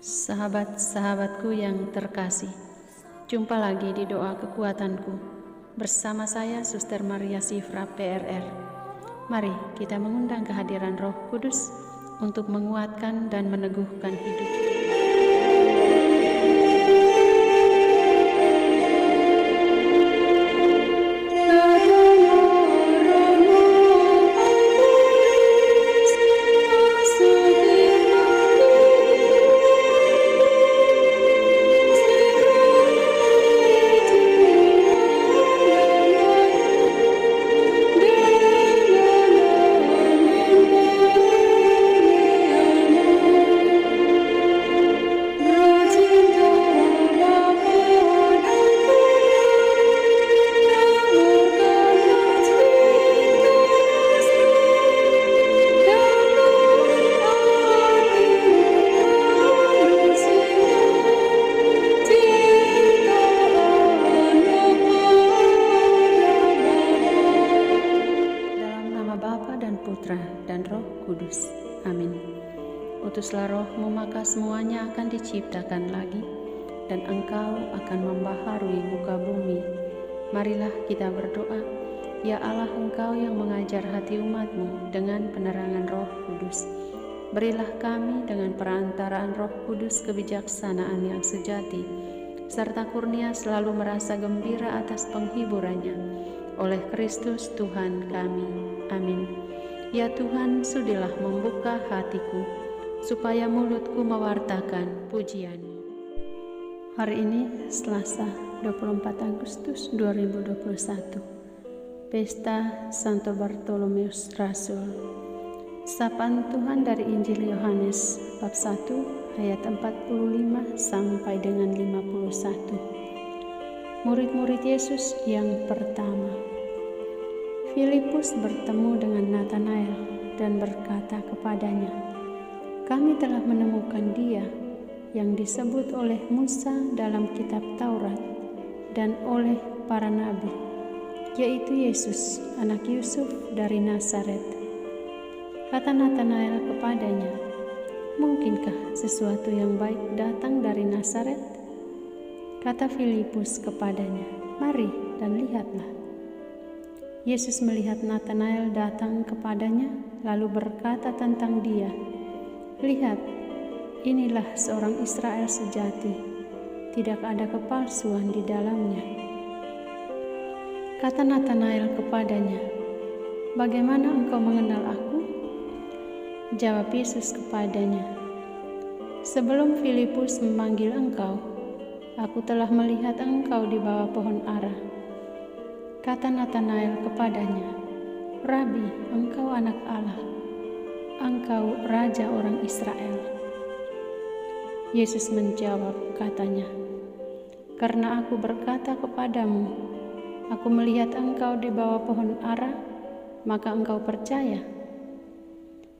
Sahabat-sahabatku yang terkasih, jumpa lagi di doa kekuatanku bersama saya Suster Maria Sifra PRR. Mari kita mengundang kehadiran Roh Kudus untuk menguatkan dan meneguhkan hidup. Putra dan Roh Kudus. Amin. Utuslah Roh-Mu, maka semuanya akan diciptakan lagi, dan Engkau akan membaharui muka bumi. Marilah kita berdoa. Ya Allah, Engkau yang mengajar hati umat-Mu dengan penerangan Roh Kudus, berilah kami dengan perantaraan Roh Kudus kebijaksanaan yang sejati, serta kurnia selalu merasa gembira atas penghiburannya. Oleh Kristus Tuhan kami. Amin. Ya Tuhan, sudilah membuka hatiku, supaya mulutku mewartakan pujian-Mu. Hari ini Selasa 24 Agustus 2021, Pesta Santo Bartolomeus Rasul. Sapaan Tuhan dari Injil Yohanes bab 1 ayat 45 sampai dengan 51. Murid-murid Yesus yang pertama. Filipus bertemu dengan Natanael dan berkata kepadanya, "Kami telah menemukan Dia yang disebut oleh Musa dalam kitab Taurat dan oleh para nabi, yaitu Yesus, anak Yusuf dari Nazaret." Kata Natanael kepadanya, "Mungkinkah sesuatu yang baik datang dari Nazaret?" Kata Filipus kepadanya, "Mari dan lihatlah." Yesus melihat Natanael datang kepadanya, lalu berkata tentang dia, "Lihat, inilah seorang Israel sejati, tidak ada kepalsuan di dalamnya." Kata Natanael kepadanya, "Bagaimana engkau mengenal aku?" Jawab Yesus kepadanya, "Sebelum Filipus memanggil engkau, aku telah melihat engkau di bawah pohon ara." Kata Natanael kepadanya, "Rabi, engkau anak Allah, engkau Raja orang Israel." Yesus menjawab katanya, "Karena aku berkata kepadamu, aku melihat engkau di bawah pohon ara, maka engkau percaya.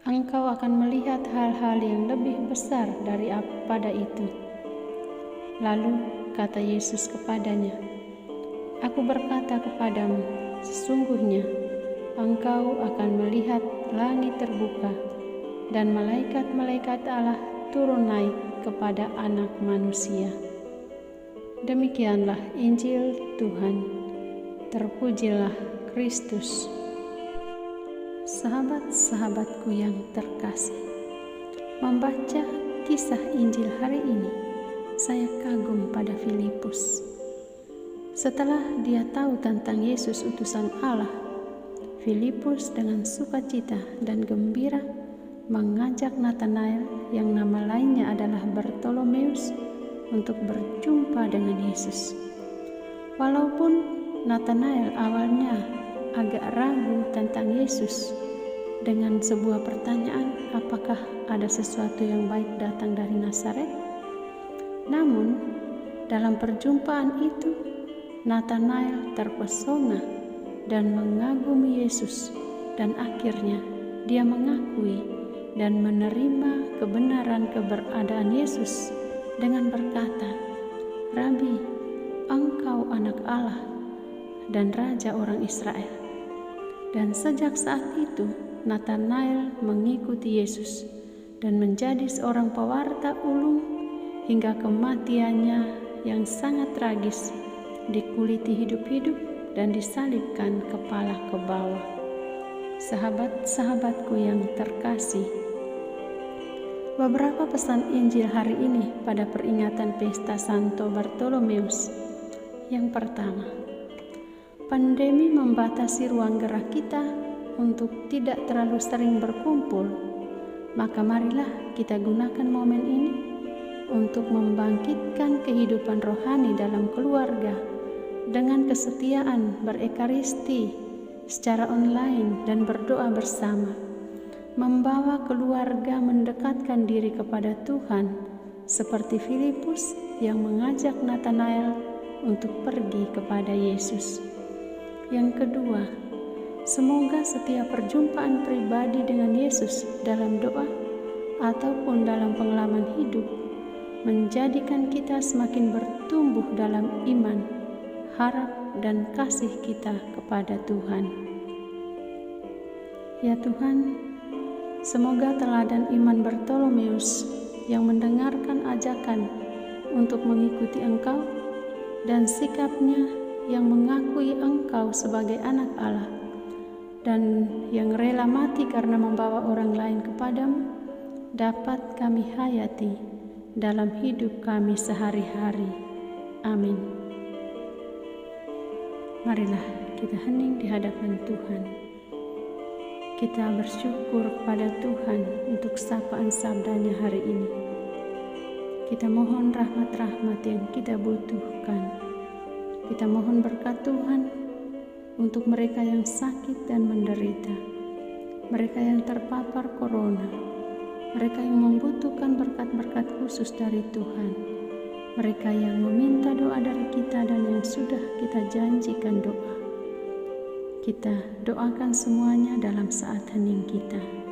Engkau akan melihat hal-hal yang lebih besar daripada itu." Lalu kata Yesus kepadanya, "Aku berkata kepadamu, sesungguhnya engkau akan melihat langit terbuka dan malaikat-malaikat Allah turun naik kepada Anak Manusia." Demikianlah Injil Tuhan. Terpujilah Kristus. Sahabat-sahabatku yang terkasih, membaca kisah Injil hari ini, saya kagum pada Filipus. Setelah dia tahu tentang Yesus utusan Allah, Filipus dengan sukacita dan gembira mengajak Natanael yang nama lainnya adalah Bartolomeus untuk berjumpa dengan Yesus. Walaupun Natanael awalnya agak ragu tentang Yesus dengan sebuah pertanyaan, apakah ada sesuatu yang baik datang dari Nazaret? Namun, dalam perjumpaan itu, Natanael terpesona dan mengagumi Yesus, dan akhirnya dia mengakui dan menerima kebenaran keberadaan Yesus dengan berkata, "Rabi, engkau anak Allah dan Raja orang Israel." Dan sejak saat itu Natanael mengikuti Yesus dan menjadi seorang pewarta ulung hingga kematiannya yang sangat tragis, dikuliti hidup-hidup dan disalibkan kepala ke bawah. Sahabat-sahabatku yang terkasih, beberapa pesan Injil hari ini pada peringatan Pesta Santo Bartolomeus. Yang pertama, pandemi membatasi ruang gerak kita untuk tidak terlalu sering berkumpul. Maka marilah kita gunakan momen ini untuk membangkitkan kehidupan rohani dalam keluarga dengan kesetiaan berekaristi secara online dan berdoa bersama, membawa keluarga mendekatkan diri kepada Tuhan seperti Filipus yang mengajak Nathanael untuk pergi kepada Yesus. Yang kedua, semoga setiap perjumpaan pribadi dengan Yesus dalam doa ataupun dalam pengalaman hidup menjadikan kita semakin bertumbuh dalam iman, harap, dan kasih kita kepada Tuhan. Ya Tuhan, semoga teladan iman Bartolomeus yang mendengarkan ajakan untuk mengikuti Engkau dan sikapnya yang mengakui Engkau sebagai anak Allah dan yang rela mati karena membawa orang lain kepadamu, dapat kami hayati dalam hidup kami sehari-hari. Amin. Marilah kita hening di hadapan Tuhan. Kita bersyukur kepada Tuhan untuk sapaan sabdanya hari ini. Kita mohon rahmat-rahmat yang kita butuhkan. Kita mohon berkat Tuhan untuk mereka yang sakit dan menderita, mereka yang terpapar corona, mereka yang membutuhkan berkat-berkat khusus dari Tuhan, mereka yang meminta doa dari kita dan yang sudah kita janjikan doa. Kita doakan semuanya dalam saat hening kita.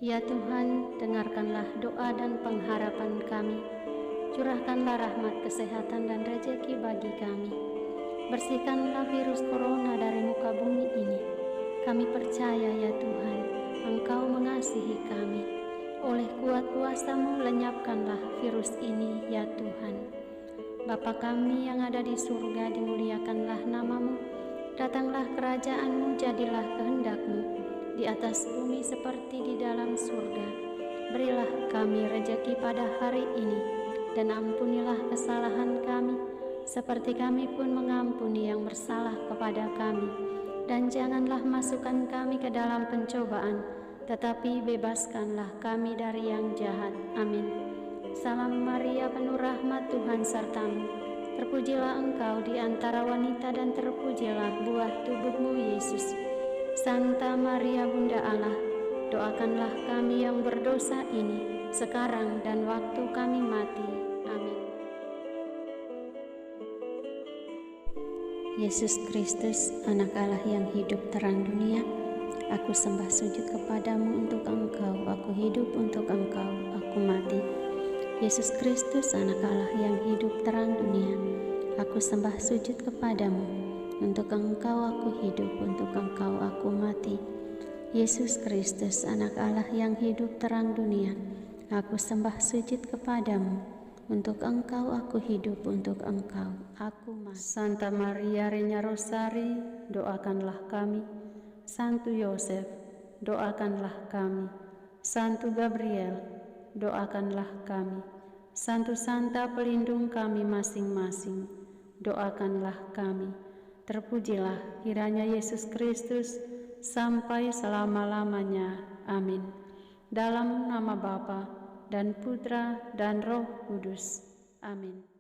Ya Tuhan, dengarkanlah doa dan pengharapan kami. Curahkanlah rahmat kesehatan dan rezeki bagi kami. Bersihkanlah virus corona dari muka bumi ini. Kami percaya ya Tuhan, Engkau mengasihi kami. Oleh kuat kuasa-Mu lenyapkanlah virus ini ya Tuhan. Bapa kami yang ada di surga, dimuliakanlah nama-Mu. Datanglah kerajaan-Mu, jadilah kehendak-Mu di atas bumi seperti di dalam surga. Berilah kami rejeki pada hari ini, dan ampunilah kesalahan kami, seperti kami pun mengampuni yang bersalah kepada kami. Dan janganlah masukkan kami ke dalam pencobaan, tetapi bebaskanlah kami dari yang jahat. Amin. Salam Maria, penuh rahmat, Tuhan sertamu. Terpujilah Engkau di antara wanita, dan terpujilah buah tubuhmu, Yesus. Santa Maria Bunda Allah, doakanlah kami yang berdosa ini, sekarang dan waktu kami mati. Amin. Yesus Kristus, anak Allah yang hidup terang dunia, aku sembah sujud kepadamu untuk Engkau, aku hidup untuk Engkau, aku mati. Yesus Kristus, anak Allah yang hidup terang dunia, aku sembah sujud kepadamu. Untuk Engkau aku hidup, untuk Engkau aku mati. Yesus Kristus, anak Allah yang hidup terang dunia, aku sembah sujud kepadamu. Untuk Engkau aku hidup, untuk Engkau aku mati. Santa Maria Reina Rosari, doakanlah kami. Santo Yosef, doakanlah kami. Santo Gabriel, doakanlah kami. Santo Santa pelindung kami masing-masing, doakanlah kami. Terpujilah kiranya Yesus Kristus sampai selama-lamanya. Amin. Dalam nama Bapa dan Putra, dan Roh Kudus. Amin.